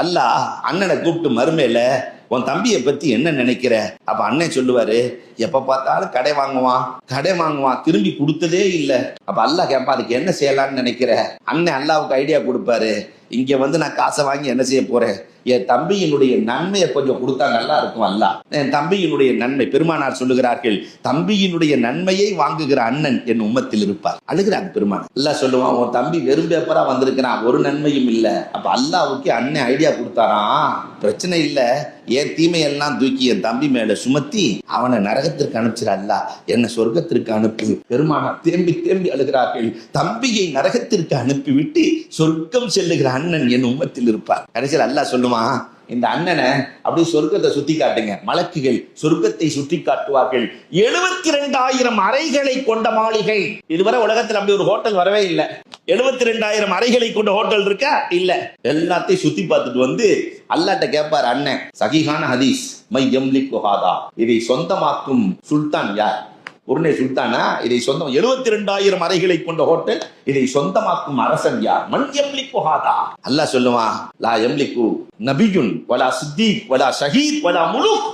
அல்லாஹ் அண்ணனை கூப்பிட்டு மறுமையில உன் தம்பியை பத்தி என்ன நினைக்கிற? அப்ப அண்ணன் சொல்லுவாரு, எப்ப பார்த்தாலும் கடை வாங்குவான், திரும்பி கொடுத்ததே இல்லை. அப்ப அல்லாஹ் கேட்பா, அதுக்கு என்ன செய்யலாம்னு நினைக்கிற? அண்ணன் அல்லாவுக்கு ஐடியா கொடுப்பாரு, இங்க வந்து நான் காசை வாங்கி என்ன செய்ய போறேன், என் தம்பியினுடைய நன்மையை கொஞ்சம் கொடுத்தா நல்லா இருக்கும். அல்லாஹ் என் தம்பியினுடைய நன்மை, பெருமானார் சொல்லுகிறார்கள், தம்பியினுடைய நன்மையை வாங்குகிற அண்ணன் என் உம்மத்தில் இருப்பார். அழுகிறாங்க பெருமானார். அல்லாஹ் சொல்லுவான், உன் தம்பி வெறும் பேப்பரா வந்திருக்கிறான், ஒரு நன்மையும் இல்லை. அப்ப அல்லாஹ்வுக்கு அண்ணன் ஐடியா கொடுத்தாராம், பிரச்சனை இல்லை, என் தீமையெல்லாம் தூக்கி என் தம்பி மேல சுமத்தி அவனை நரகத்திற்கு அனுப்பிச்சிட, அல்லாஹ் என்ன சொர்க்கத்திற்கு அனுப்பு. பெருமானார் தேம்பி தேம்பி அழுகிறார்கள், தம்பியை நரகத்திற்கு அனுப்பிவிட்டு சொர்க்கம் செல்லுகிற அண்ணன் என் உம்மத்தில் இருப்பார். கடைசியில் அல்லாஹ் சொல்லுவான், இந்த அண்ணனை அப்படி சொர்க்கத்தை சுத்தி காட்டுங்க. மலக்குகள் சொர்க்கத்தை சுற்றி காட்டுவார்கள். 72,000 அறைகளை கொண்ட மாளிகை. இதுவரை உலகத்தில் அப்படி ஒரு ஹோட்டல் வரவே இல்லை. 72,000 அறைகளை கொண்ட ஹோட்டல் இருக்கா? இல்ல. எல்லாத்தையும் சுத்தி பார்த்துட்டு வந்து அல்லாட்ட கேட்பார் அண்ணன், சஹீஹான ஹதீஸ், மை யம்லிக்கு ஹாதா, இதை சொந்தமாக்கும் சுல்தான் யார்? உடனே சுல்தானா, இதை சொந்தம் 72,000 அறைகளை கொண்ட ஹோட்டல், இதை சொந்தமாக்கும் அரசன் யார்? மன் யம்லிக்கு ஹாதா. அல்லாஹ் சொல்லுவான், லா யம்லிக்கு நபியுன் வலா சித்தீக் வலா ஷஹீத் வலா முலுக்,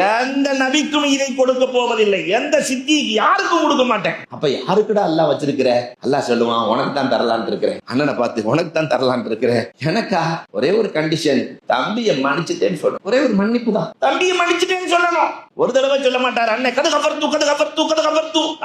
எந்த நபிக்கும் இதை கொடுக்க போவதில்லை, எந்த சித்திக் யாருக்கும் கொடுக்க மாட்டேன். அப்ப யாருக்குடா அல்லாஹ் வச்சிருக்கிற? அல்லாஹ் சொல்லுவான், உனக்கு தான் தரலான்னு இருக்கிறேன். அண்ணனை பார்த்து, உனக்கு தான் தரலான்னு இருக்கிறேன். எனக்கா? ஒரே ஒரு கண்டிஷன், தம்பியை மன்னிச்சுட்டேன்னு சொல்லணும். ஒரே ஒரு மன்னிப்பு தான், தம்பியை மன்னிச்சுட்டேன்னு சொல்லணும். ஒரு தடவை சொல்ல மாட்டார் அண்ணன், கடு கபர்த்து.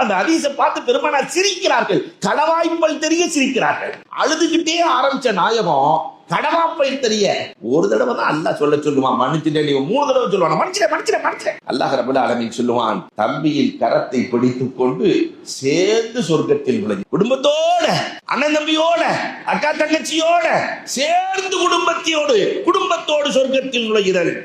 அந்த ஹதீஸை பார்த்து பெருமானார் சிரிக்கிறார்கள், கடவாய்ப்பல் தெரிய சிரிக்கிறார்கள். அழுதுகிட்டே ஆரம்பிச்ச நாயகம் கடவாப்பை தெரிய ஒரு தடவை தான் அல்லாஹ் சொல்லுவான், மன்னிச்சுட்டேன். 3 தடவை சொல்லுவான், மன்னிச்சிட்டேன். அல்லாஹ் ரப்பல் ஆலமீன் சொல்லுவான், தம்பியின் கரத்தை பிடித்துக் கொண்டு சேர்ந்து சொர்க்கத்தில் நுழையும். குடும்பத்தோட, அண்ணன் தம்பியோட, அக்கா தங்கச்சியோட சேர்ந்து குடும்பத்தோடு சொர்க்கத்தில் நுழைகிறார்கள்.